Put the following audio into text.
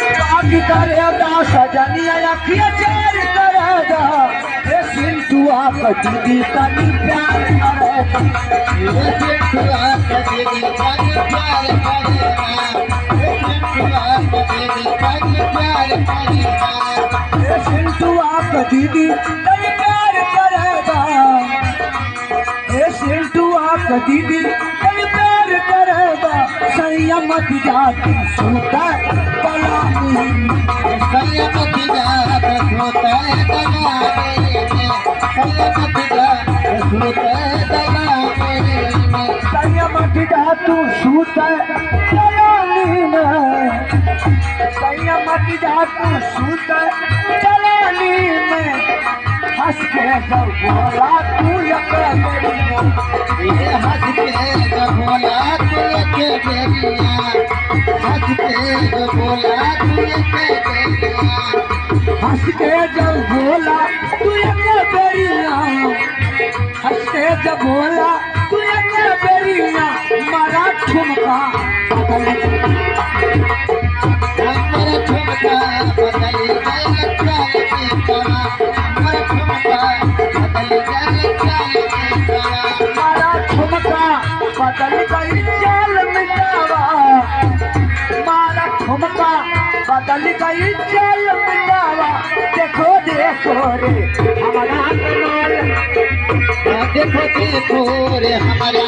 करेगा सजनिया अखिया चार करेगा ये सिंधुआ दीदी तनी प्यार करेगा ये सिंधुआ दीदी तनी प्यार करेगा ये सिंधुआ दीदी तनी प्यार करेगा ये सिंधुआ दीदी तनी प्यार करेगा ये सिंधुआ दीदी तनी प्यार करेगा संयम जाती सूता कलामी संयम जात सूता कलामी संयम जात सूता कलामी संयम जातू सूता कलामी संयम जातू सूता कलामी में हंस के जब बोला तू अकेले ये हंस के जब बोला तू अकेले हंस के जब बोला तू अकेले हंस के जब बोला तू अकेले हंस के जब बोला तू अकेले मारा ठुमका मारा ठुमका बदल गई बदल गई चाल मिटावा मारा ठुमका बदल गई चाल मिटावा देखो देखो रे हमारा कमाल देखो देखो रे हमारा